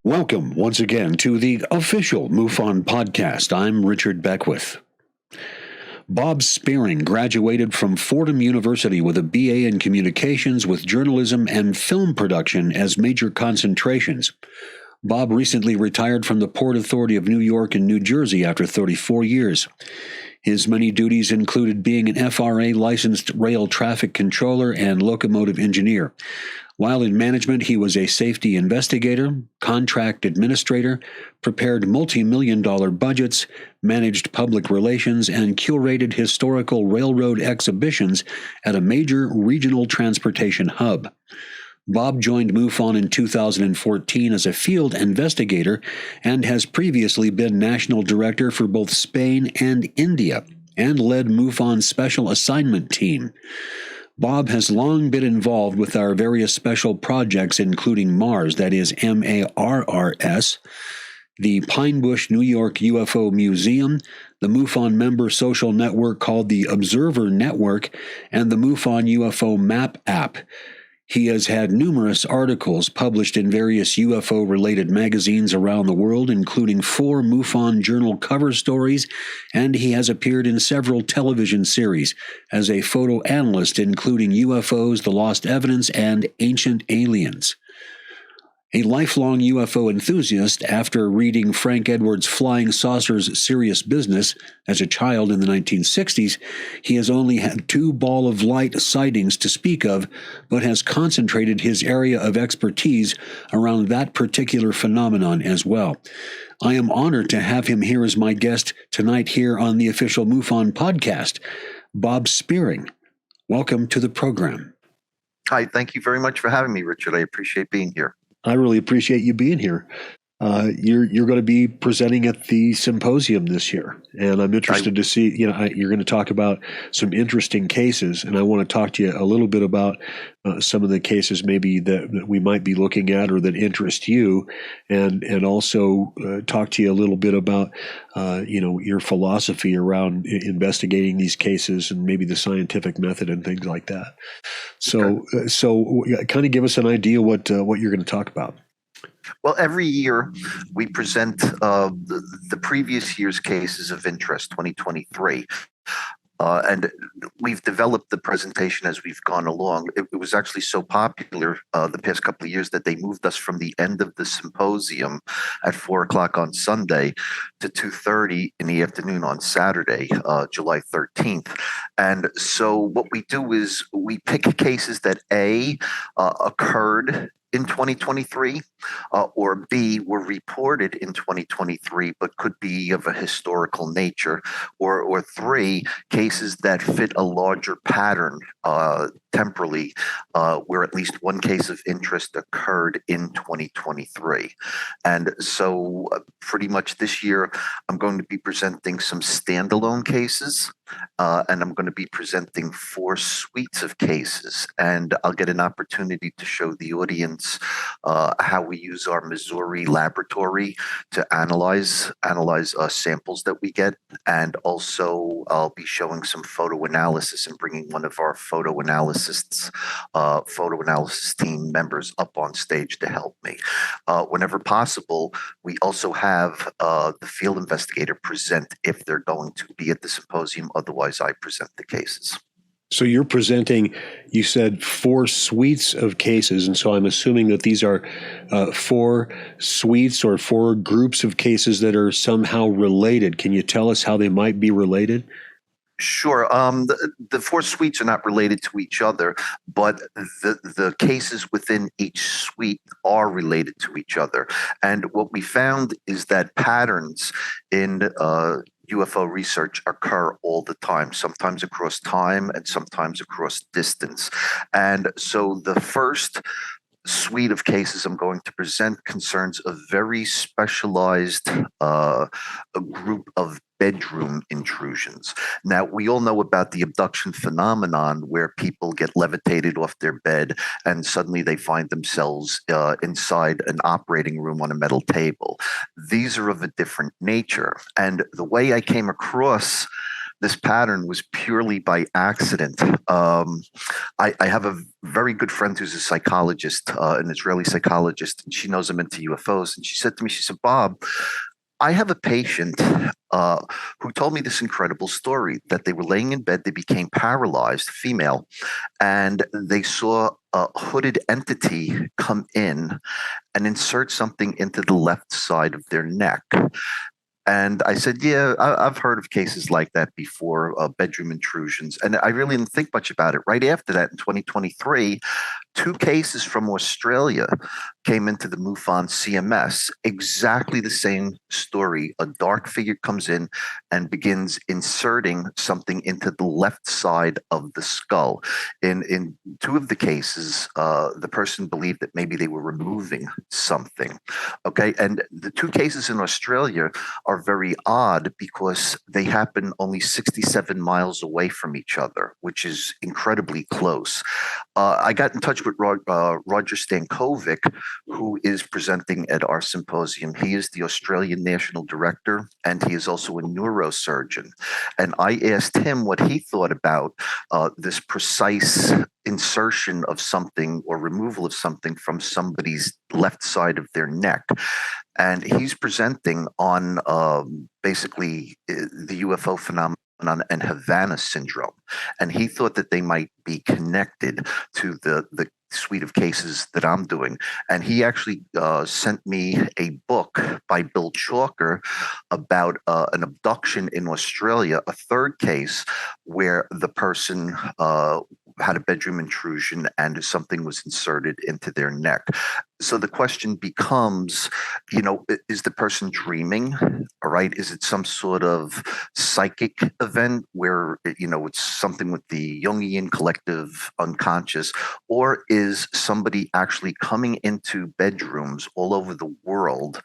Welcome once again to the official MUFON podcast. I'm Richard Beckwith. Bob Spearing graduated from Fordham University with a BA in Communications with journalism and film production as major concentrations. Bob recently retired from the Port Authority of New York and New Jersey after 34 years. His many duties included being an FRA licensed rail traffic controller and locomotive engineer. While in management, he was a safety investigator, contract administrator, prepared multi-million-dollar budgets, managed public relations, and curated historical railroad exhibitions at a major regional transportation hub. Bob joined MUFON in 2014 as a field investigator and has previously been national director for both Spain and India and led MUFON's special assignment team. Bob has long been involved with our various special projects, including MARS, that is MARRS, the Pine Bush, New York UFO Museum, the MUFON member social network called the Observer Network, and the MUFON UFO Map App. He has had numerous articles published in various UFO-related magazines around the world, including 4 MUFON Journal cover stories, and he has appeared in several television series as a photo analyst, including UFOs, The Lost Evidence, and Ancient Aliens. A lifelong UFO enthusiast, after reading Frank Edwards' Flying Saucers Serious Business as a child in the 1960s, he has only had 2 ball of light sightings to speak of, but has concentrated his area of expertise around that particular phenomenon as well. I am honored to have him here as my guest tonight here on the official MUFON podcast. Bob Spearing, welcome to the program. Hi, thank you very much for having me, Richard. I appreciate being here. I really appreciate you being here. You're going to be presenting at the symposium this year, and I'm interested to see. You're going to talk about some interesting cases, and I want to talk to you a little bit about some of the cases maybe that we might be looking at or that interest you, and also talk to you a little bit about your philosophy around investigating these cases and maybe the scientific method and things like that. So kind of give us an idea what you're going to talk about. Well, every year we present the previous year's cases of interest, 2023. And we've developed the presentation as we've gone along. It was actually so popular the past couple of years that they moved us from the end of the symposium at 4 o'clock on Sunday to 2:30 in the afternoon on Saturday, July 13th. And so what we do is we pick cases that A, occurred in 2023, or B, were reported in 2023, but could be of a historical nature, or 3, cases that fit a larger pattern temporally, where at least one case of interest occurred in 2023. And so pretty much this year, I'm going to be presenting some standalone cases, and I'm going to be presenting 4 suites of cases, and I'll get an opportunity to show the audience how we use our Missouri laboratory to analyze samples that we get, and also I'll be showing some photo analysis and bringing one of our photo analysis team members up on stage to help me. Whenever possible, we also have the field investigator present if they're going to be at the symposium. Otherwise, I present the cases. So you're presenting, you said 4 suites of cases, and so I'm assuming that these are 4 suites or 4 groups of cases that are somehow related. Can you tell us how they might be related? Sure. The 4 suites are not related to each other, but the cases within each suite are related to each other. And what we found is that patterns in UFO research occur all the time, sometimes across time and sometimes across distance. And so the first suite of cases I'm going to present concerns a very specialized a group of bedroom intrusions. Now, we all know about the abduction phenomenon where people get levitated off their bed and suddenly they find themselves inside an operating room on a metal table. These are of a different nature. And the way I came across this pattern was purely by accident. I have a very good friend who's a psychologist, an Israeli psychologist, and she knows I'm into UFOs. And she said to me, she said, Bob, I have a patient who told me this incredible story that they were laying in bed, they became paralyzed, female, and they saw a hooded entity come in and insert something into the left side of their neck. And I said, yeah, I've heard of cases like that before, bedroom intrusions. And I really didn't think much about it. Right after that, in 2023, 2 cases from Australia came into the MUFON CMS. Exactly the same story. A dark figure comes in and begins inserting something into the left side of the skull. In 2 of the cases, the person believed that maybe they were removing something. Okay, and the 2 cases in Australia are very odd because they happen only 67 miles away from each other, which is incredibly close. I got in touch with Roger Stankovic, who is presenting at our symposium. He is the Australian National Director, and he is also a neurosurgeon. And I asked him what he thought about this precise insertion of something or removal of something from somebody's left side of their neck. And he's presenting on basically the UFO phenomenon and Havana syndrome. And he thought that they might be connected to the suite of cases that I'm doing. And he actually sent me a book by Bill Chalker about an abduction in Australia, a 3rd case where the person had a bedroom intrusion and something was inserted into their neck. So the question becomes, is the person dreaming? All right. Is it some sort of psychic event where, it's something with the Jungian collective unconscious, or is somebody actually coming into bedrooms all over the world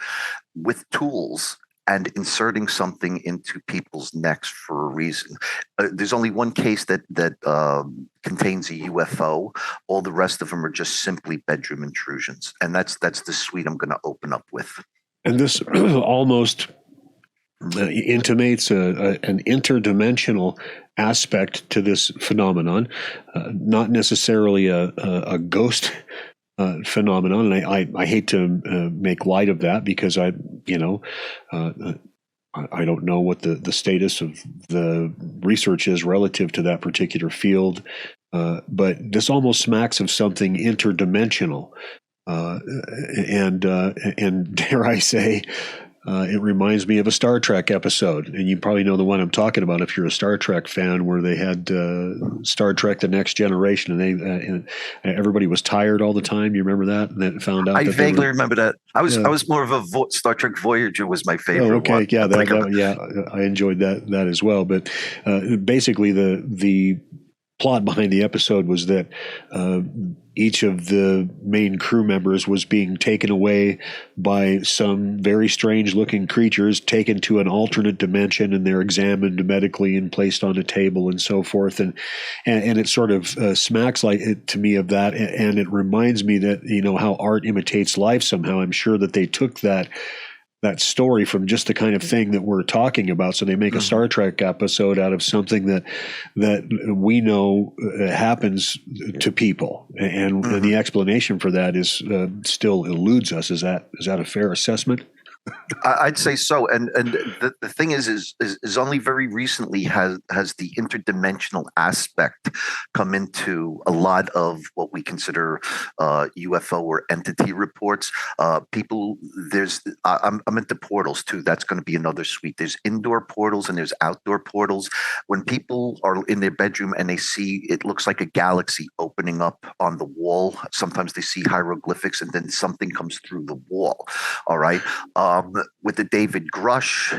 with tools and inserting something into people's necks for a reason? There's only one case that contains a UFO. All the rest of them are just simply bedroom intrusions, and that's the suite I'm going to open up with. And this almost intimates an interdimensional aspect to this phenomenon, not necessarily a ghost phenomenon. And I hate to make light of that because I don't know what the status of the research is relative to that particular field, but this almost smacks of something interdimensional, and dare I say, it reminds me of a Star Trek episode, and you probably know the one I'm talking about if you're a Star Trek fan, where they had Star Trek: The Next Generation, and everybody was tired all the time. You remember that? And then found out. I vaguely remember that. I was more of a Star Trek Voyager was my favorite. Oh, okay, one. Yeah, I enjoyed that as well. But basically, the plot behind the episode was that each of the main crew members was being taken away by some very strange looking creatures, taken to an alternate dimension, and they're examined medically and placed on a table and so forth. And it sort of smacks like it to me of that. And it reminds me that, how art imitates life somehow. I'm sure that they took that story from just the kind of thing that we're talking about. So they make a Star Trek episode out of something that we know happens to people. And the explanation for that is still eludes us. Is that a fair assessment? I'd say so, and the thing is only very recently has the interdimensional aspect come into a lot of what we consider UFO or entity reports. I'm into portals too. That's going to be another suite. There's indoor portals and there's outdoor portals. When people are in their bedroom and they see, it looks like a galaxy opening up on the wall. Sometimes they see hieroglyphics and then something comes through the wall. All right. With the David Grush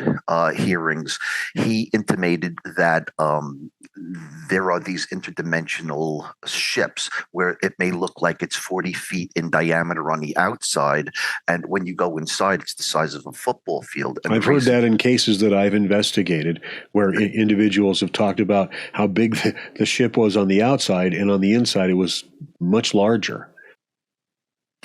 hearings, he intimated that there are these interdimensional ships where it may look like it's 40 feet in diameter on the outside, and when you go inside, it's the size of a football field. And I've heard that in cases that I've investigated, where individuals have talked about how big the ship was on the outside, and on the inside it was much larger.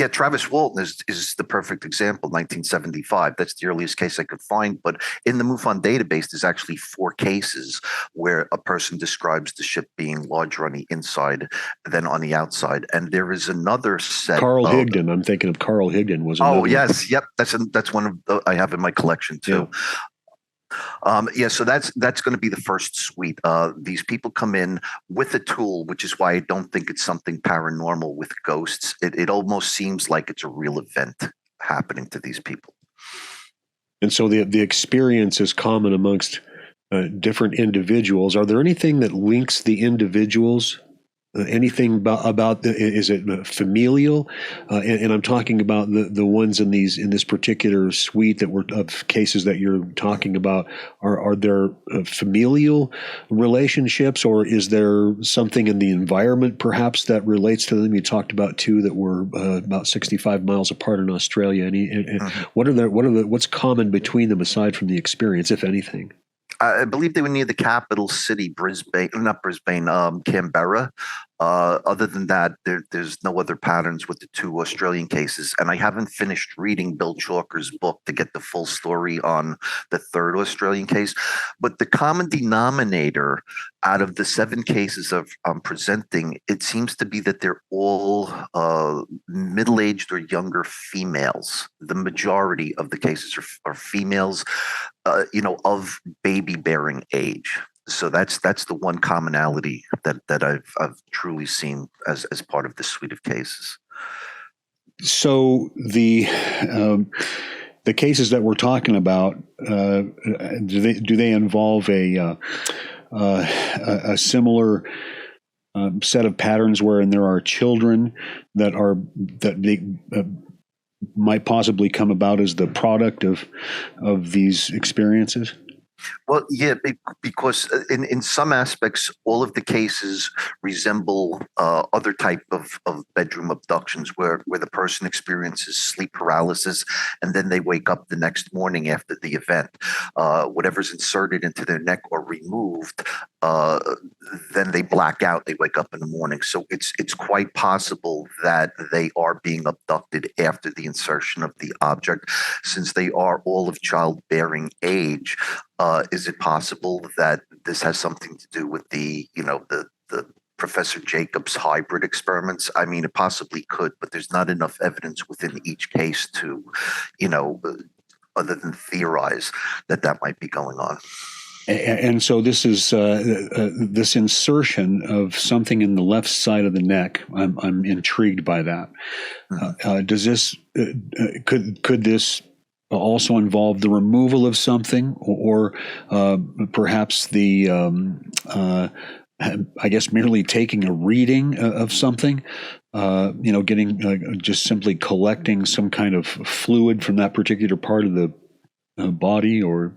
Yeah, Travis Walton is the perfect example, 1975. That's the earliest case I could find. But in the MUFON database, there's actually 4 cases where a person describes the ship being larger on the inside than on the outside. And there is another set. Carl Higdon. I'm thinking of Carl Higdon was another. Oh, yes. Yep. That's one of the, I have in my collection, too. Yeah. So that's going to be the first suite. These people come in with a tool, which is why I don't think it's something paranormal with ghosts. It almost seems like it's a real event happening to these people. And so the experience is common amongst different individuals. Are there anything that links the individuals? Anything about is it familial? And I'm talking about the ones in this particular suite of cases that you're talking about. Are there familial relationships, or is there something in the environment perhaps that relates to them? You talked about 2 that were about 65 miles apart in Australia. What's common between them aside from the experience, if anything? I believe they were near the capital city, Canberra. Other than that, there's no other patterns with the 2 Australian cases. And I haven't finished reading Bill Chalker's book to get the full story on the 3rd Australian case. But the common denominator out of the 7 cases I'm presenting, it seems to be that they're all middle-aged or younger females. The majority of the cases are females, of baby-bearing age. So that's the one commonality that I've truly seen as part of this suite of cases. So the cases that we're talking about, do they involve a similar set of patterns wherein there are children that they might possibly come about as the product of these experiences? Well, yeah, because in some aspects, all of the cases resemble other type of bedroom abductions where the person experiences sleep paralysis and then they wake up the next morning after the event. Whatever's inserted into their neck or removed, then they black out, they wake up in the morning. So it's quite possible that they are being abducted after the insertion of the object. Since they are all of childbearing age, is it possible that this has something to do with the Professor Jacobs hybrid experiments? I mean, it possibly could, but there's not enough evidence within each case to, other than theorize that might be going on. And so this is this insertion of something in the left side of the neck. I'm intrigued by that. Does this could this also involve the removal of something, or perhaps the I guess merely taking a reading of something? Getting just simply collecting some kind of fluid from that particular part of the body, or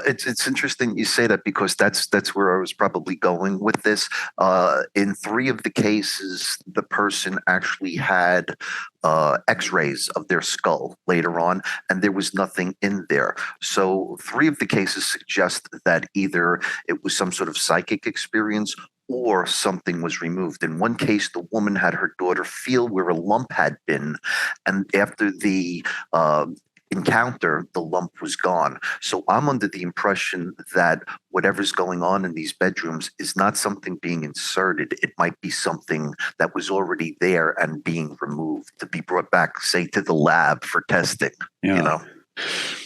it's interesting you say that, because that's where I was probably going with this. In 3 of the cases, the person actually had X-rays of their skull later on, and there was nothing in there. So 3 of the cases suggest that either it was some sort of psychic experience or something was removed. In one case, the woman had her daughter feel where a lump had been, and after the encounter, the lump was gone. So I'm under the impression that whatever's going on in these bedrooms is not something being inserted. It might be something that was already there and being removed to be brought back, say, to the lab for testing. Yeah.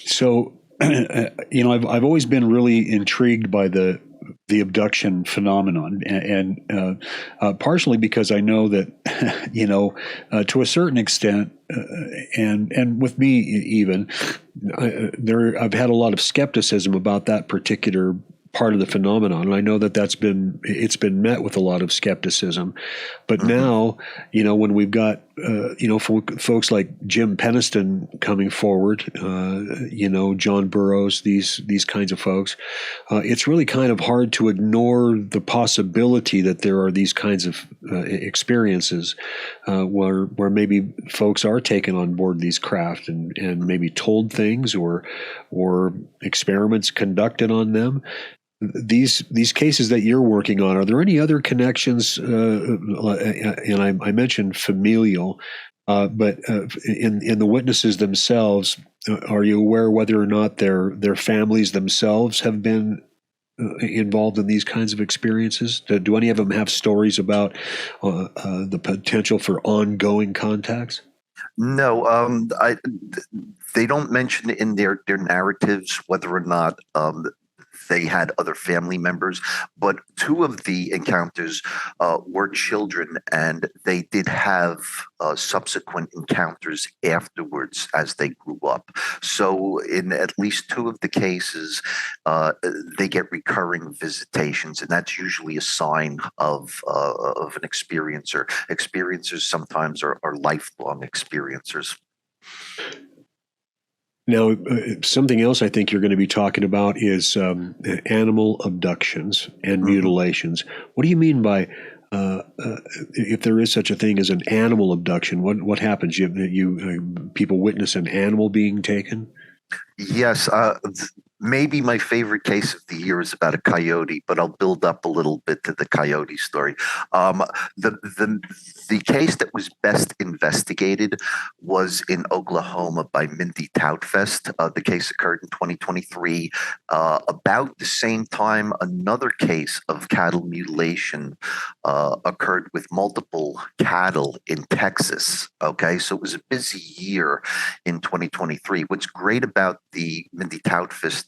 So, I've always been really intrigued by the abduction phenomenon, and partially because I know that, to a certain extent, and with me even, I've had a lot of skepticism about that particular part of the phenomenon, and I know that it's been met with a lot of skepticism. But now, when we've got folks like Jim Peniston coming forward, John Burroughs, these kinds of folks, it's really kind of hard to ignore the possibility that there are these kinds of experiences where maybe folks are taken on board these craft and maybe told things or experiments conducted on them. These cases that you're working on, are there any other connections? And I mentioned familial. But in the witnesses themselves, are you aware whether or not their families themselves have been involved in these kinds of experiences? Do any of them have stories about the potential for ongoing contacts? No, they don't mention in their narratives whether or not they had other family members, but two of the encounters were children, and they did have subsequent encounters afterwards as they grew up. So, in at least two of the cases, they get recurring visitations, and that's usually a sign of an experiencer. Experiencers sometimes are lifelong experiencers. Now, something else I think you're going to be talking about is animal abductions and mutilations. What do you mean by if there is such a thing as an animal abduction? What happens? People witness an animal being taken? Yes, maybe my favorite case of the year is about a coyote, but I'll build up a little bit to the coyote story. The case that was best investigated was in Oklahoma by Mindy Toutfest. The case occurred in 2023. About the same time, another case of cattle mutilation occurred with multiple cattle in Texas. Okay, so it was a busy year in 2023. What's great about the Mindy Toutfest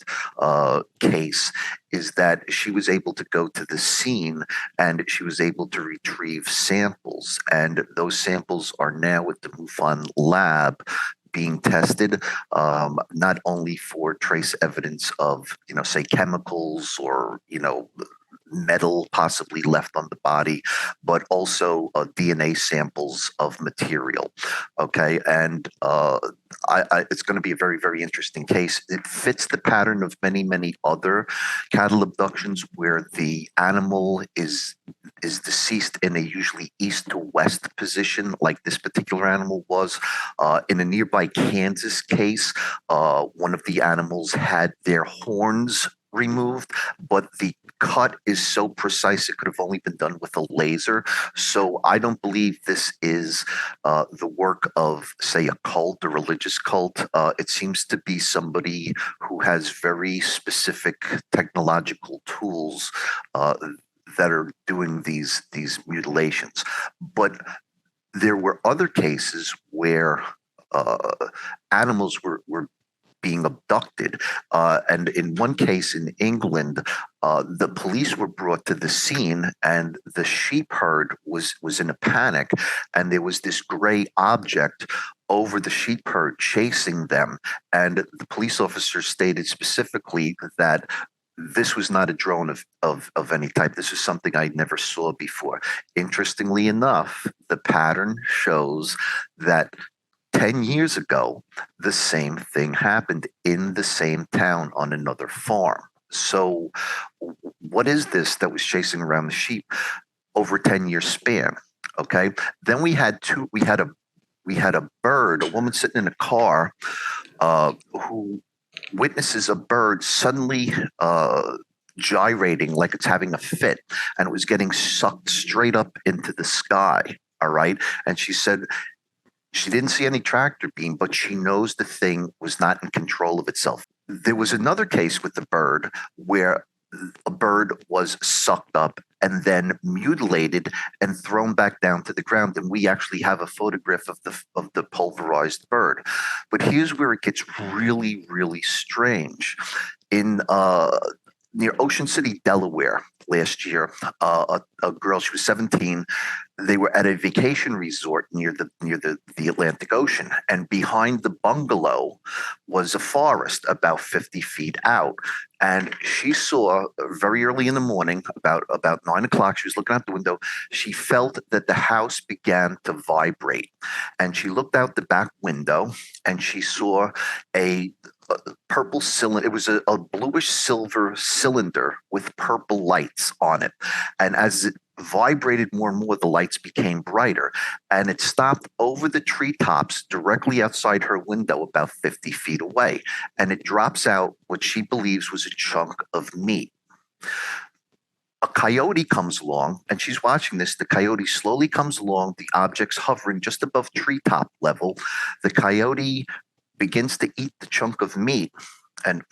case is that she was able to go to the scene and she was able to retrieve samples, and those samples are now with the MUFON lab being tested, not only for trace evidence of, say chemicals or, metal possibly left on the body, but also DNA samples of material. Okay, and it's going to be a very, very interesting case. It fits the pattern of many, many other cattle abductions where the animal is deceased in a usually east to west position, like this particular animal was. In a nearby Kansas case, one of the animals had their horns removed, but the cut is so precise it could have only been done with a laser. So I don't believe this is the work of, say, a cult, a religious cult. It seems to be somebody who has very specific technological tools that are doing these mutilations. But there were other cases where animals were being abducted. And in one case in England, the police were brought to the scene and the sheep herd was in a panic. And there was this gray object over the sheep herd chasing them. And the police officer stated specifically that this was not a drone of any type. This is something I never saw before. Interestingly enough, the pattern shows that 10 years ago, the same thing happened in the same town on another farm. So what is this that was chasing around the sheep over a 10-year span? Okay. Then we had a bird, a woman sitting in a car who witnesses a bird suddenly gyrating like it's having a fit, and it was getting sucked straight up into the sky. All right. And she said she didn't see any tractor beam, but she knows the thing was not in control of itself. There was another case with the bird where a bird was sucked up and then mutilated and thrown back down to the ground. And we actually have a photograph of the pulverized bird. But here's where it gets really, really strange. In near Ocean City, Delaware, last year, a girl, she was 17. They were at a vacation resort near the Atlantic Ocean, and behind the bungalow was a forest about 50 feet out. And she saw very early in the morning, about 9 o'clock, she was looking out the window. She felt that the house began to vibrate, and she looked out the back window and she saw a purple cylinder. It was a bluish silver cylinder with purple lights on it. And as it vibrated more and more, the lights became brighter. And it stopped over the treetops directly outside her window, about 50 feet away. And it drops out what she believes was a chunk of meat. a coyote comes along, and she's watching this. The coyote slowly comes along, the object's hovering just above treetop level. The coyote begins to eat the chunk of meat and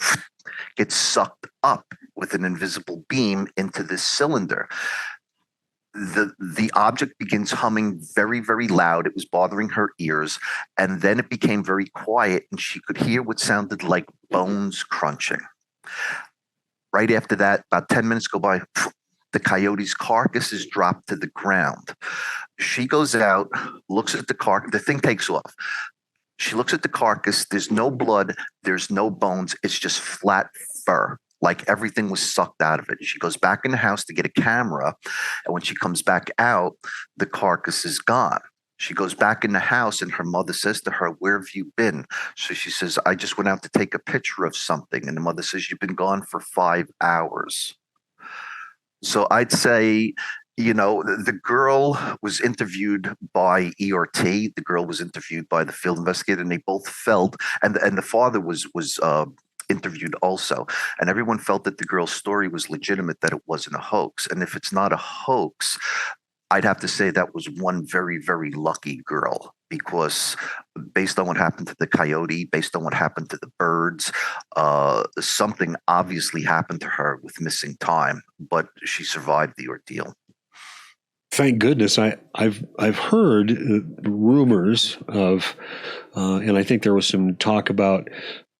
gets sucked up with an invisible beam into this cylinder. The object begins humming very, very loud. It was bothering her ears, and then it became very quiet, and she could hear what sounded like bones crunching. Right after that, about 10 minutes go by, the coyote's carcass is dropped to the ground. She goes out, looks at the carcass. The thing takes off. She looks at the carcass. There's no blood. There's no bones. It's just flat fur, like everything was sucked out of it. She goes back in the house to get a camera, and when she comes back out, the carcass is gone. She goes back in the house, and her mother says to her, "Where have you been?" So she says, "I just went out to take a picture of something." And the mother says, "You've been gone for 5 hours." So I'd say, the girl was interviewed by ERT. The girl was interviewed by the Field Investigator, and they both felt, and the father was interviewed also, and everyone felt that the girl's story was legitimate, that it wasn't a hoax. And if it's not a hoax, I'd have to say that was one very, very lucky girl, because based on what happened to the coyote, based on what happened to the birds, something obviously happened to her with missing time, but she survived the ordeal. Thank goodness. I've heard rumors of, and I think there was some talk about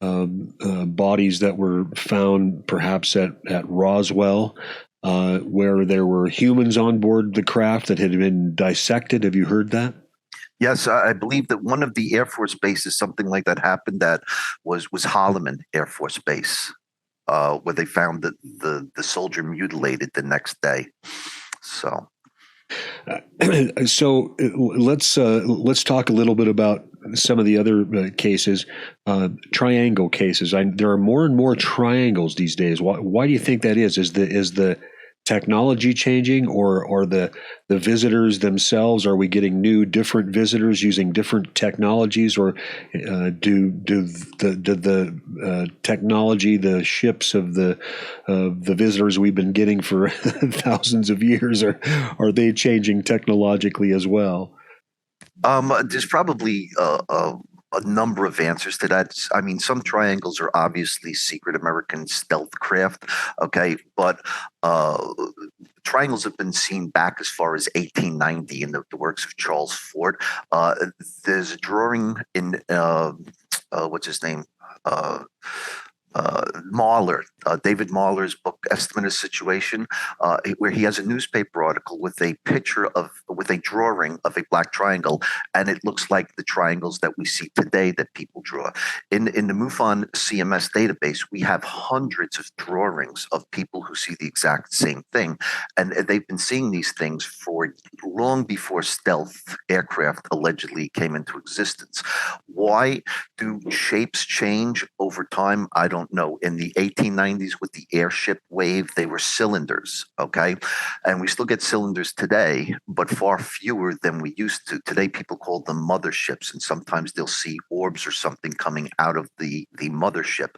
bodies that were found perhaps at Roswell, where there were humans on board the craft that had been dissected. Have you heard that? Yes, I believe that one of the Air Force bases, something like that happened. That was Holloman Air Force Base, where they found the soldier mutilated the next day. So. So let's talk a little bit about some of the other cases, triangle cases. There are more and more triangles these days. Why do you think that is? Is the technology changing, or the visitors themselves? Are we getting new, different visitors using different technologies, or do the technology, the ships of the visitors we've been getting for thousands of years, are they changing technologically as well? There's probably a number of answers to that. I mean, some triangles are obviously secret American stealth craft, okay, but triangles have been seen back as far as 1890 in the works of Charles Fort. There's a drawing in what's his name? Mahler, David Mahler's book Estimate of Situation, where he has a newspaper article with a drawing of a black triangle, and it looks like the triangles that we see today that people draw. In the MUFON CMS database, we have hundreds of drawings of people who see the exact same thing, and they've been seeing these things for long before stealth aircraft allegedly came into existence. Why do shapes change over time? I don't know. In the 1890s with the airship wave, they were cylinders, okay? And we still get cylinders today, but far fewer than we used to. Today, people call them motherships, and sometimes they'll see orbs or something coming out of the mothership.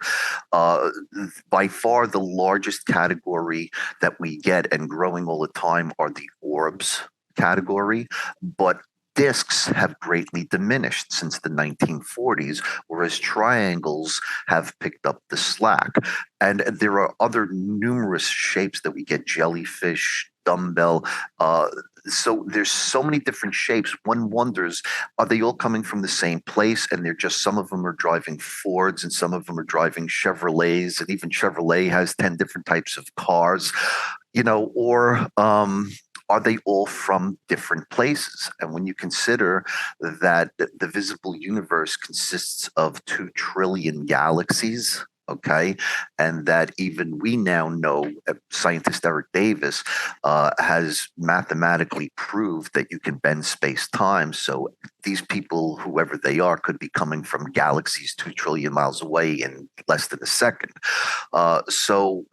By far, the largest category that we get and growing all the time are the orbs category, but discs have greatly diminished since the 1940s, whereas triangles have picked up the slack. And there are other numerous shapes that we get: jellyfish, dumbbell. So there's so many different shapes. One wonders, are they all coming from the same place? And they're just, some of them are driving Fords and some of them are driving Chevrolets, and even Chevrolet has 10 different types of cars, or are they all from different places? And when you consider that the visible universe consists of 2 trillion galaxies, okay, and that even we now know, scientist Eric Davis has mathematically proved that you can bend space-time. So these people, whoever they are, could be coming from galaxies 2 trillion miles away in less than a second. So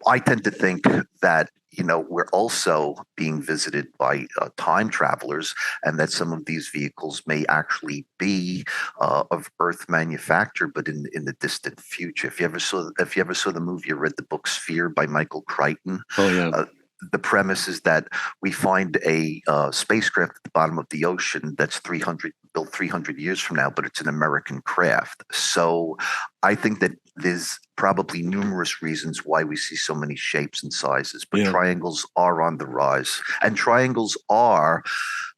I tend to think that we're also being visited by time travelers, and that some of these vehicles may actually be of Earth manufacture, but in the distant future. If you ever saw the movie or read the book Sphere by Michael Crichton, Oh yeah. The premise is that we find a spacecraft at the bottom of the ocean that's built 300 years from now, but it's an American craft. So I think that there's probably numerous reasons why we see so many shapes and sizes, but triangles are on the rise, and triangles are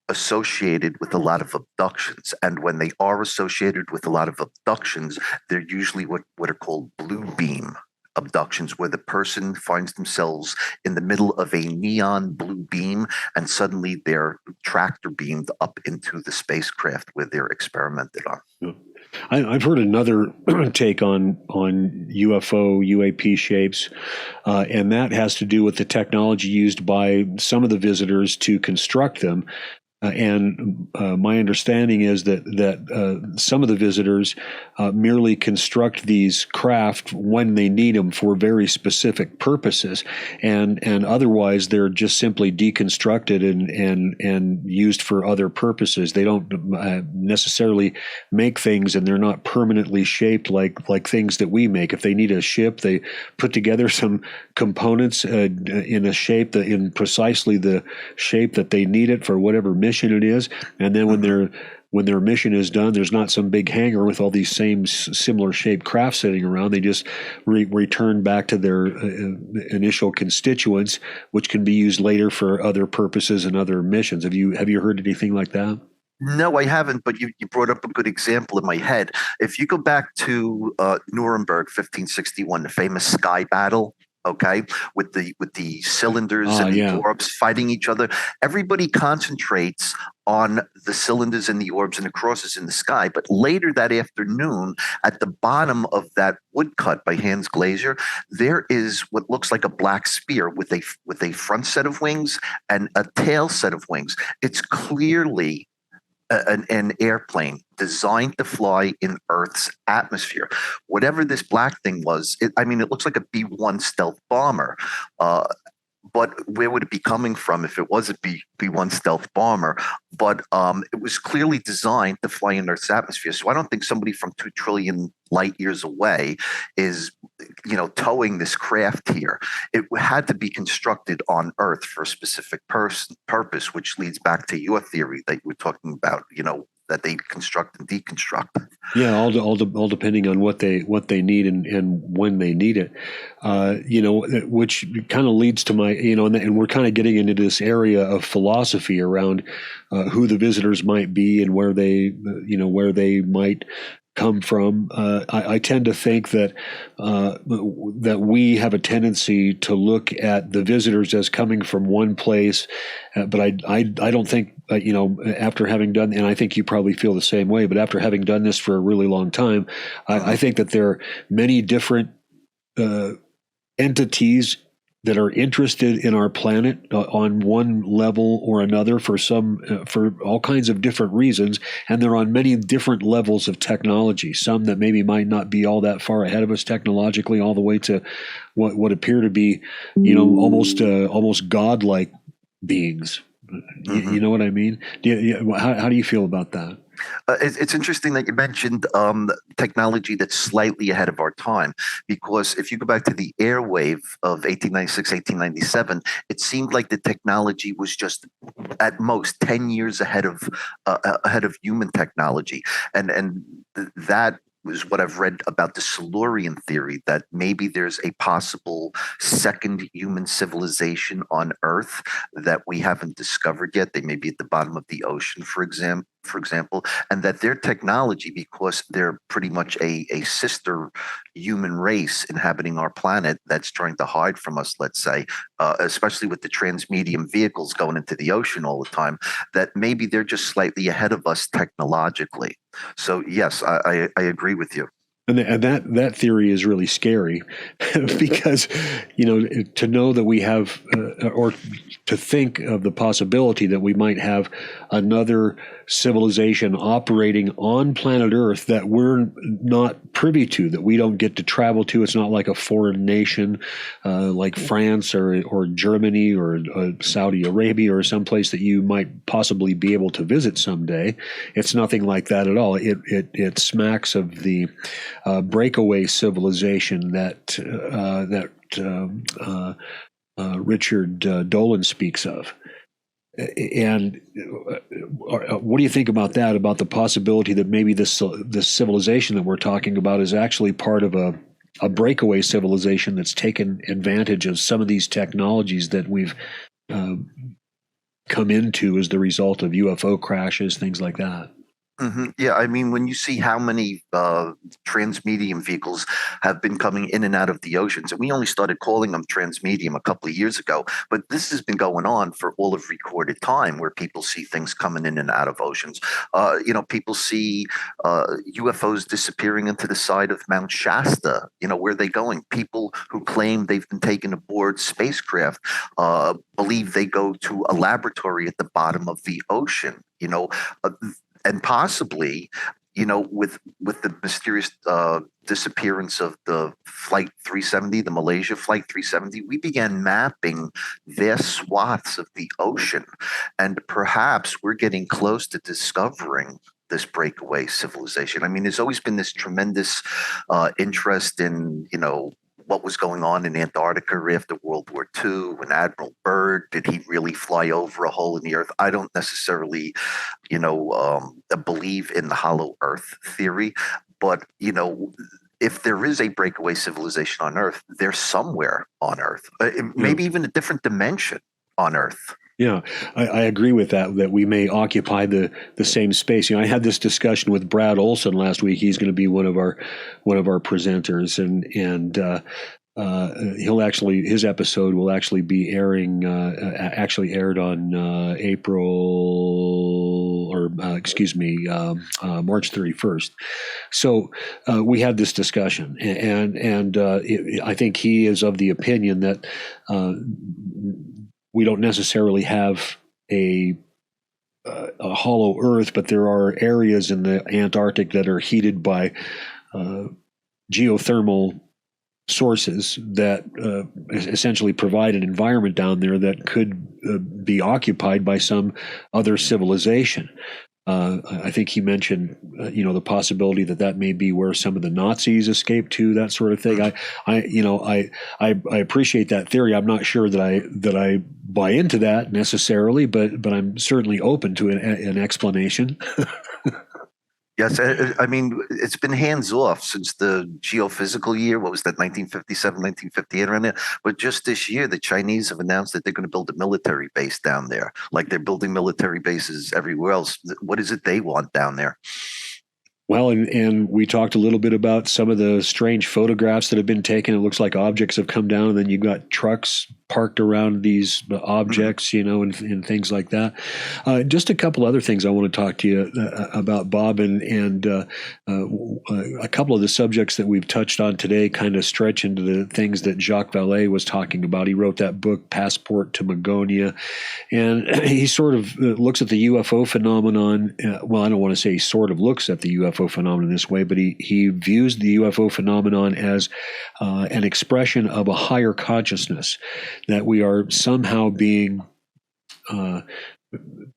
associated with a lot of abductions. And when they are associated with a lot of abductions, they're usually what are called blue beam abductions, where the person finds themselves in the middle of a neon blue beam and suddenly they're tractor beamed up into the spacecraft where they're experimented on. I've heard another take on UFO, UAP shapes, and that has to do with the technology used by some of the visitors to construct them. And my understanding is that some of the visitors merely construct these craft when they need them for very specific purposes, and otherwise they're just simply deconstructed and used for other purposes. They don't necessarily make things, and they're not permanently shaped like things that we make. If they need a ship, they put together some components in a shape in precisely the shape that they need it for whatever mission it is, and then when their mission is done, there's not some big hangar with all these same similar shaped craft sitting around. They just return back to their initial constituents, which can be used later for other purposes and other missions. Have you heard anything like that? No, I haven't, but you brought up a good example in my head. If you go back to Nuremberg, 1561, the famous sky battle, okay, with the cylinders and the orbs fighting each other, everybody concentrates on the cylinders and the orbs and the crosses in the sky. But later that afternoon, at the bottom of that woodcut by Hans Glaser, there is what looks like a black spear with a front set of wings and a tail set of wings. It's clearly an airplane designed to fly in Earth's atmosphere. Whatever this black thing was, it looks like a B-1 stealth bomber. But where would it be coming from if it was a B-1 stealth bomber? But it was clearly designed to fly in Earth's atmosphere. So I don't think somebody from 2 trillion light years away is, towing this craft here. It had to be constructed on Earth for a specific purpose, which leads back to your theory that you were talking about, that they construct and deconstruct. Yeah, all depending on what they need and when they need it. Which kind of leads to my, and we're kind of getting into this area of philosophy around who the visitors might be and where they might come from. I tend to think that we have a tendency to look at the visitors as coming from one place, but I don't think after having done, and I think you probably feel the same way, but after having done this for a really long time, I think that there are many different entities that are interested in our planet on one level or another for all kinds of different reasons, and they're on many different levels of technology. Some that maybe might not be all that far ahead of us technologically, all the way to what appear to be, almost godlike beings. Mm-hmm. You know what I mean? How do you feel about that? It's interesting that you mentioned technology that's slightly ahead of our time, because if you go back to the airwave of 1896, 1897, it seemed like the technology was just at most 10 years ahead of human technology, and that was what I've read about the Silurian theory, that maybe there's a possible second human civilization on Earth that we haven't discovered yet. They may be at the bottom of the ocean, for example, and that their technology, because they're pretty much a sister human race inhabiting our planet that's trying to hide from us, let's say, especially with the transmedium vehicles going into the ocean all the time, that maybe they're just slightly ahead of us technologically. So yes, I agree with you. And that theory is really scary because, to know that we have, or to think of the possibility that we might have another civilization operating on planet Earth that we're not privy to, that we don't get to travel to. It's not like a foreign nation like France or Germany or Saudi Arabia or someplace that you might possibly be able to visit someday. It's nothing like that at all. It smacks of the breakaway civilization that Richard Dolan speaks of. And what do you think about that? About the possibility that maybe this civilization that we're talking about is actually part of a breakaway civilization that's taken advantage of some of these technologies that we've come into as the result of UFO crashes, things like that? Yeah, I mean, when you see how many transmedium vehicles have been coming in and out of the oceans, and we only started calling them transmedium a couple of years ago, but this has been going on for all of recorded time, where people see things coming in and out of oceans. People see UFOs disappearing into the side of Mount Shasta. Where are they going? People who claim they've been taken aboard spacecraft believe they go to a laboratory at the bottom of the ocean. And possibly, with the mysterious disappearance of the Flight 370, the Malaysia Flight 370, we began mapping vast swaths of the ocean. And perhaps we're getting close to discovering this breakaway civilization. I mean, there's always been this tremendous interest in, what was going on in Antarctica after World War II, when Admiral Byrd, did he really fly over a hole in the earth? I don't necessarily, believe in the hollow earth theory, but, if there is a breakaway civilization on Earth, they're somewhere on Earth, maybe even a different dimension on Earth. Yeah, I agree with that we may occupy the same space. I had this discussion with Brad Olson last week. He's going to be one of our presenters, and his episode will actually be airing, aired on March 31st. So we had this discussion, and I think he is of the opinion that we don't necessarily have a hollow Earth, but there are areas in the Antarctic that are heated by geothermal sources that essentially provide an environment down there that could be occupied by some other civilization. I think he mentioned, the possibility that may be where some of the Nazis escaped to, that sort of thing. I appreciate that theory. I'm not sure that I buy into that necessarily, but I'm certainly open to an explanation. Yes, I mean, it's been hands off since the geophysical year. What was that, 1957, 1958, around there? But just this year, the Chinese have announced that they're going to build a military base down there, like they're building military bases everywhere else. What is it they want down there? Well, and we talked a little bit about some of the strange photographs that have been taken. It looks like objects have come down, and then you've got trucks parked around these objects, and things like that. Just a couple other things I want to talk to you about, Bob, and a couple of the subjects that we've touched on today kind of stretch into the things that Jacques Vallée was talking about. He wrote that book, Passport to Magonia, and he sort of looks at the UFO phenomenon. Well, I don't want to say he sort of looks at the UFO phenomenon this way, but he views the UFO phenomenon as an expression of a higher consciousness, that we are somehow being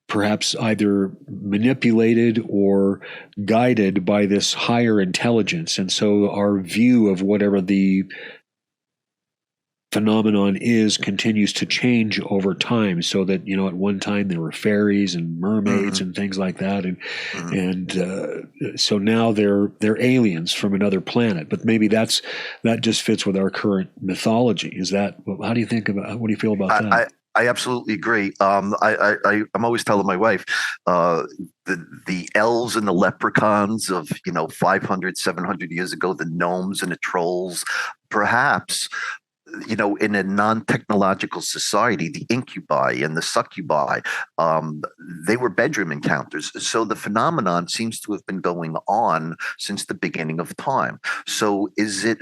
perhaps either manipulated or guided by this higher intelligence. And so our view of whatever the phenomenon continues to change over time, so that at one time there were fairies and mermaids and things like that, and so now they're aliens from another planet. But maybe that just fits with our current mythology. Is that, how do you think about, what do you feel about that? I absolutely agree. I'm always telling my wife, the elves and the leprechauns of 500, 700 years ago, the gnomes and the trolls, perhaps in a non-technological society, the incubi and the succubi, they were bedroom encounters. So the phenomenon seems to have been going on since the beginning of time. So is it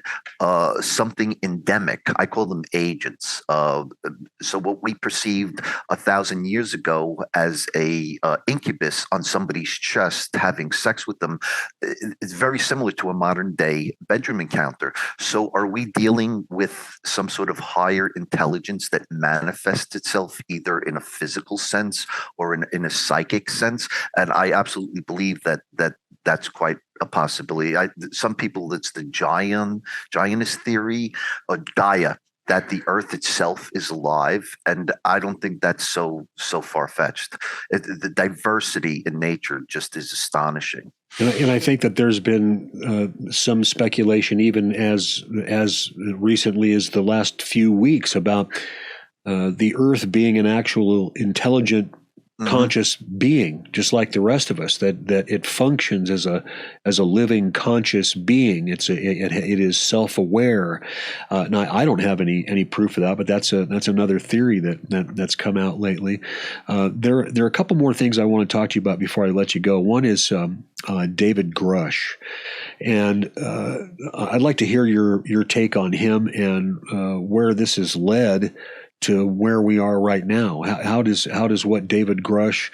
something endemic? I call them agents. So what we perceived 1,000 years ago as a incubus on somebody's chest having sex with them is very similar to a modern day bedroom encounter. So are we dealing with some sort of higher intelligence that manifests itself either in a physical sense or in a psychic sense? And I absolutely believe that's quite a possibility. Some people, it's the Giannis theory, or Gaia, that the earth itself is alive, and I don't think that's so far-fetched. The diversity in nature just is astonishing. And I think that there's been some speculation, even as recently as the last few weeks, about the Earth being an actual intelligent, conscious being, just like the rest of us. That it functions as a living, conscious being. It is self-aware. Now, I don't have any proof of that, but that's another theory that's come out lately. There are a couple more things I want to talk to you about before I let you go. One is David Grush, and I'd like to hear your take on him and where this has led to where we are right now. How does what David Grush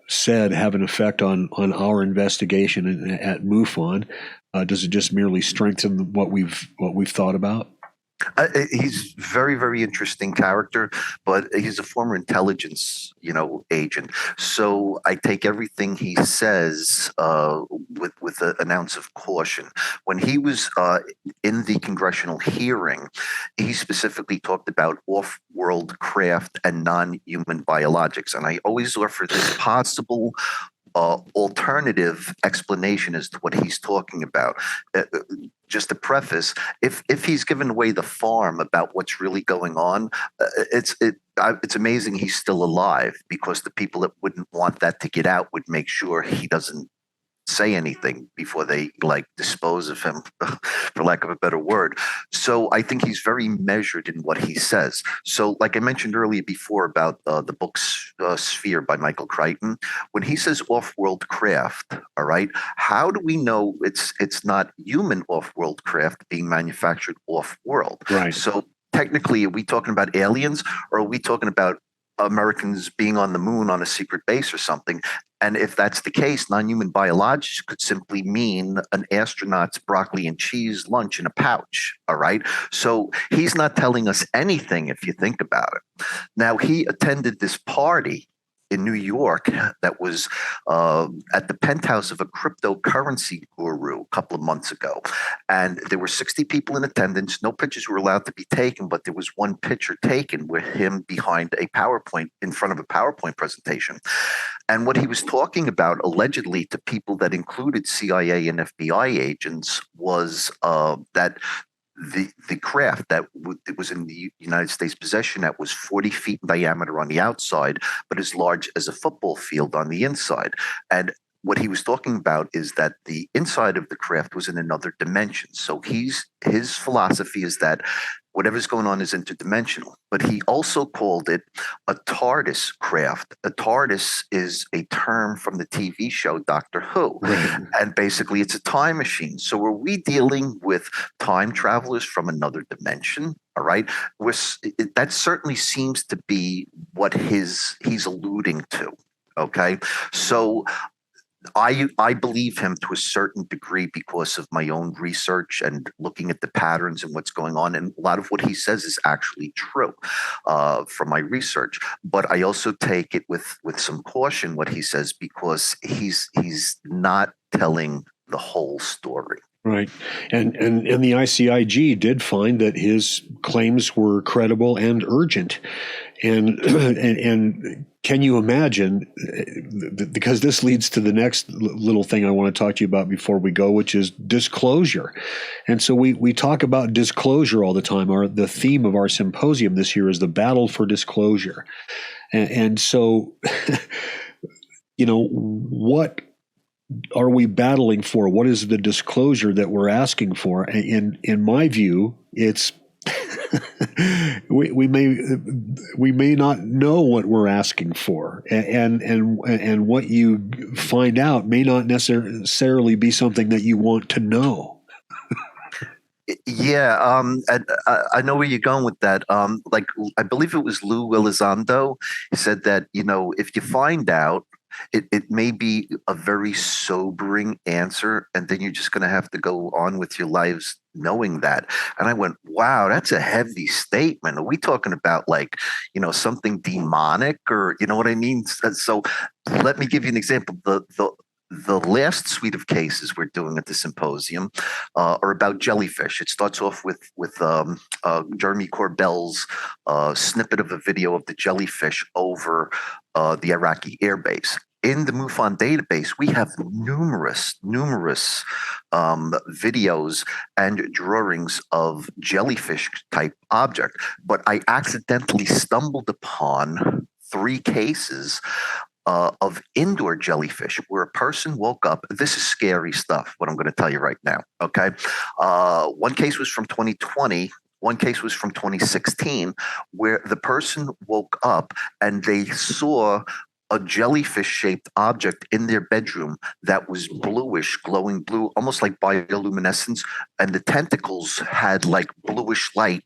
said have an effect on our investigation at MUFON? Does it just merely strengthen what we've thought about? He's very, very interesting character, but he's a former intelligence, agent. So I take everything he says with an ounce of caution. When he was in the congressional hearing, he specifically talked about off-world craft and non-human biologics, and I always offer this possible alternative explanation as to what he's talking about. Just to preface, if he's given away the farm about what's really going on, it's amazing he's still alive, because the people that wouldn't want that to get out would make sure he doesn't say anything before they dispose of him, for lack of a better word. So I think he's very measured in what he says. So like I mentioned earlier before about the book Sphere by Michael Crichton, when he says off-world craft, all right, how do we know it's not human off-world craft being manufactured off-world? Right. So technically, are we talking about aliens, or are we talking about Americans being on the moon on a secret base or something? And if that's the case, non-human biologics could simply mean an astronaut's broccoli and cheese lunch in a pouch, all right? So he's not telling us anything if you think about it. Now, he attended this party in New York that was at the penthouse of a cryptocurrency guru a couple of months ago. And there were 60 people in attendance. No pictures were allowed to be taken, but there was one picture taken with him behind a PowerPoint, in front of a PowerPoint presentation. And what he was talking about, allegedly, to people that included CIA and FBI agents, was that the craft that was in the United States possession, that was 40 feet in diameter on the outside, but as large as a football field on the inside. And what he was talking about is that the inside of the craft was in another dimension. So his philosophy is that whatever's going on is interdimensional. But he also called it a TARDIS craft. A TARDIS is a term from the TV show Doctor Who. Right. And basically it's a time machine. So are we dealing with time travelers from another dimension? All right. That certainly seems to be what he's alluding to. Okay. So I believe him to a certain degree because of my own research and looking at the patterns and what's going on. And a lot of what he says is actually true from my research. But I also take it with some caution what he says, because he's not telling the whole story. Right. And the ICIG did find that his claims were credible and urgent. And can you imagine, because this leads to the next little thing I want to talk to you about before we go, which is disclosure. And so we talk about disclosure all the time. The theme of our symposium this year is the battle for disclosure. And so, what are we battling for? What is the disclosure that we're asking for? In my view, it's we may not know what we're asking for, and what you find out may not necessarily be something that you want to know. Yeah, I know where you're going with that. Like I believe it was Lou Elizondo said that, if you find out, it may be a very sobering answer, and then you're just going to have to go on with your lives knowing that. And I went, wow, that's a heavy statement. Are we talking about like, something demonic, or you know what I mean? So let me give you an example. The last suite of cases we're doing at the symposium are about jellyfish. It starts off with Jeremy Corbell's snippet of a video of the jellyfish over the Iraqi airbase. In the MUFON database, we have numerous videos and drawings of jellyfish type object, but I accidentally stumbled upon 3 cases of indoor jellyfish where a person woke up. This is scary stuff, what I'm going to tell you right now. Okay. One case was from 2020. One case was from 2016, where the person woke up and they saw a jellyfish-shaped object in their bedroom that was bluish, glowing blue, almost like bioluminescence, and the tentacles had like bluish light,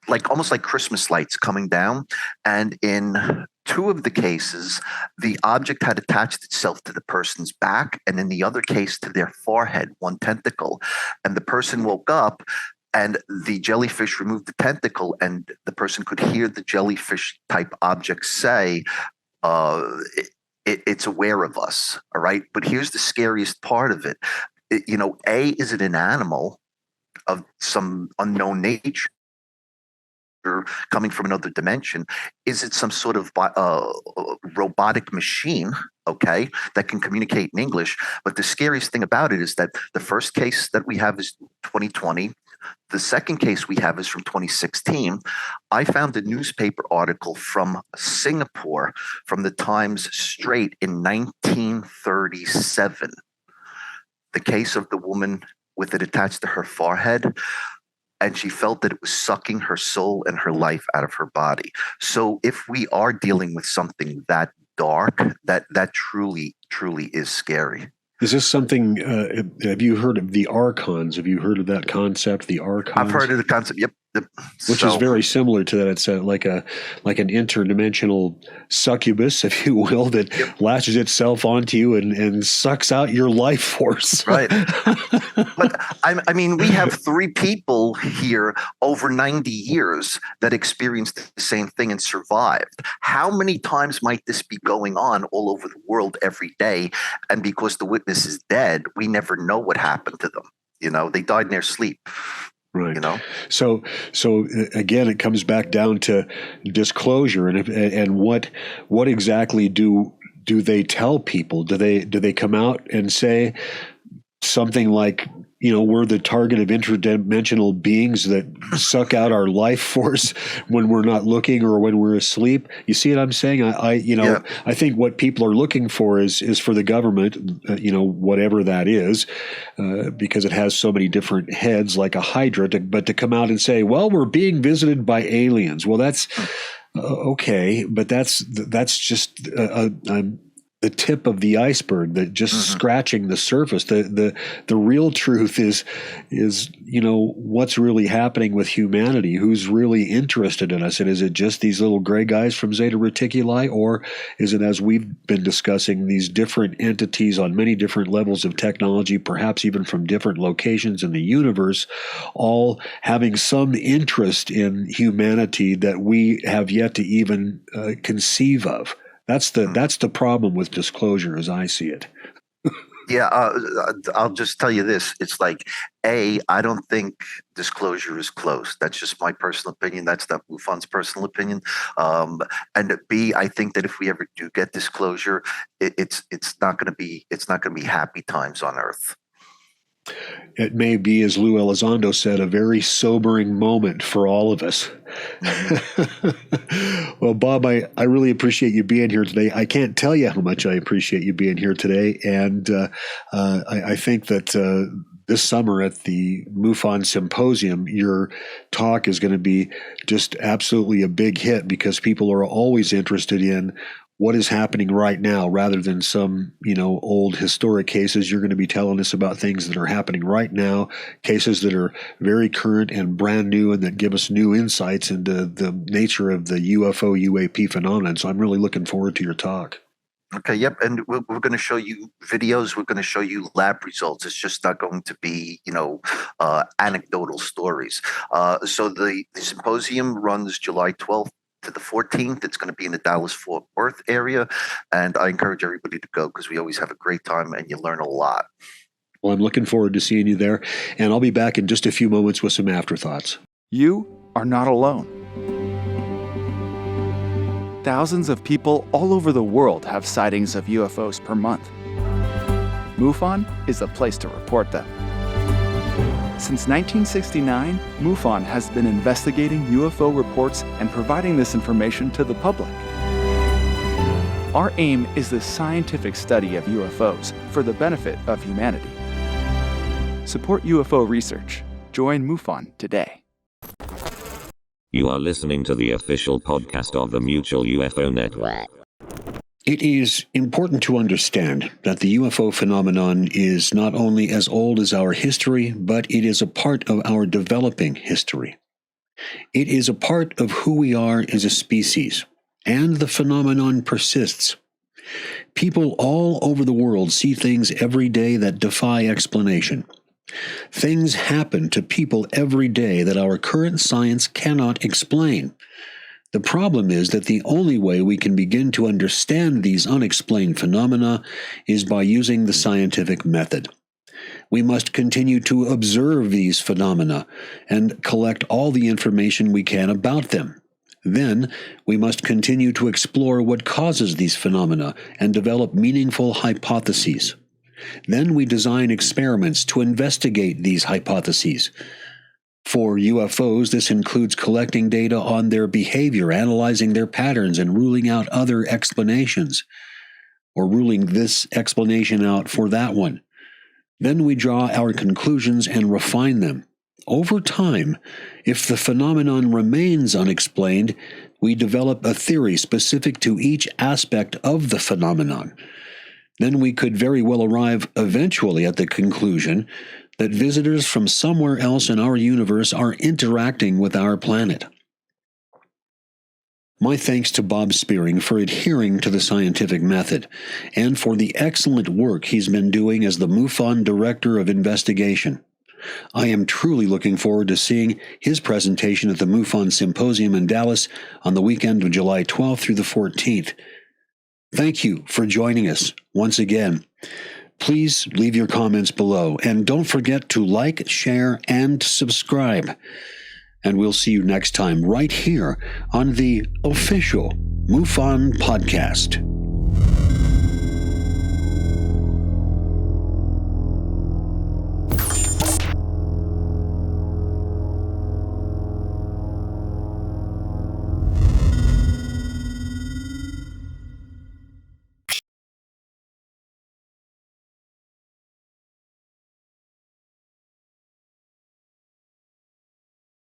like almost like Christmas lights coming down. And in 2 of the cases, the object had attached itself to the person's back, and in the other case to their forehead, one tentacle. And the person woke up and the jellyfish removed the tentacle, and the person could hear the jellyfish type object say, it's aware of us. All right. But here's the scariest part of it. Is it an animal of some unknown nature coming from another dimension? Is it some sort of robotic machine, okay, that can communicate in English? But the scariest thing about it is that the first case that we have is 2020. The second case we have is from 2016. I found a newspaper article from Singapore from the Times Straight in 1937. The case of the woman with it attached to her forehead, and she felt that it was sucking her soul and her life out of her body. So if we are dealing with something that dark, that truly is scary. Is this something, have you heard of the archons? Have you heard of that concept, the archons? I've heard of the concept, yep. Which is very similar to that. It's like an interdimensional succubus, if you will, that latches itself onto you and sucks out your life force. Right. But I mean, we have 3 people here over 90 years that experienced the same thing and survived. How many times might this be going on all over the world every day? And because the witness is dead, we never know what happened to them. They died in their sleep. Right. So again, it comes back down to disclosure, and what exactly do they tell people? Do they come out and say something like, we're the target of interdimensional beings that suck out our life force when we're not looking or when we're asleep? You see what I'm saying? I think what people are looking for is for the government, whatever that is, because it has so many different heads like a hydra, but to come out and say, well, we're being visited by aliens. Well, that's okay, but that's just the tip of the iceberg, that just scratching the surface. The real truth is what's really happening with humanity. Who's really interested in us? And is it just these little gray guys from Zeta Reticuli, or is it, as we've been discussing, these different entities on many different levels of technology, perhaps even from different locations in the universe, all having some interest in humanity that we have yet to even conceive of? That's the problem with disclosure, as I see it. Yeah, I'll just tell you this. It's like, I don't think disclosure is close. That's just my personal opinion. That's not MUFON's personal opinion. And B, I think that if we ever do get disclosure, it's not going to be happy times on Earth. It may be, as Lou Elizondo said, a very sobering moment for all of us. Well, Bob, I really appreciate you being here today. I can't tell you how much I appreciate you being here today. And I think that this summer at the MUFON Symposium, your talk is going to be just absolutely a big hit because people are always interested in what is happening right now rather than some, old historic cases. You're going to be telling us about things that are happening right now, cases that are very current and brand new and that give us new insights into the nature of the UFO UAP phenomenon. So I'm really looking forward to your talk. Okay, yep, and we're going to show you videos. We're going to show you lab results. It's just not going to be, anecdotal stories. So the symposium runs July 12th to the 14th. It's going to be in the Dallas-Fort Worth area, and I encourage everybody to go because we always have a great time and you learn a lot. Well, I'm looking forward to seeing you there, and I'll be back in just a few moments with some afterthoughts. You are not alone. Thousands of people all over the world have sightings of UFOs per month. MUFON is the place to report them. Since 1969, MUFON has been investigating UFO reports and providing this information to the public. Our aim is the scientific study of UFOs for the benefit of humanity. Support UFO research. Join MUFON today. You are listening to the official podcast of the Mutual UFO Network. It is important to understand that the UFO phenomenon is not only as old as our history, but it is a part of our developing history. It is a part of who we are as a species, and the phenomenon persists. People all over the world see things every day that defy explanation. Things happen to people every day that our current science cannot explain. The problem is that the only way we can begin to understand these unexplained phenomena is by using the scientific method. We must continue to observe these phenomena and collect all the information we can about them. Then, we must continue to explore what causes these phenomena and develop meaningful hypotheses. Then we design experiments to investigate these hypotheses. For UFOs, this includes collecting data on their behavior, analyzing their patterns, and ruling out other explanations, or ruling this explanation out for that one. Then we draw our conclusions and refine them. Over time, if the phenomenon remains unexplained, we develop a theory specific to each aspect of the phenomenon. Then we could very well arrive eventually at the conclusion that visitors from somewhere else in our universe are interacting with our planet. My thanks to Bob Spearing for adhering to the scientific method and for the excellent work he's been doing as the MUFON Director of Investigation. I am truly looking forward to seeing his presentation at the MUFON Symposium in Dallas on the weekend of July 12th through the 14th. Thank you for joining us once again. Please leave your comments below, and don't forget to like, share, and subscribe. And we'll see you next time right here on the official MUFON Podcast.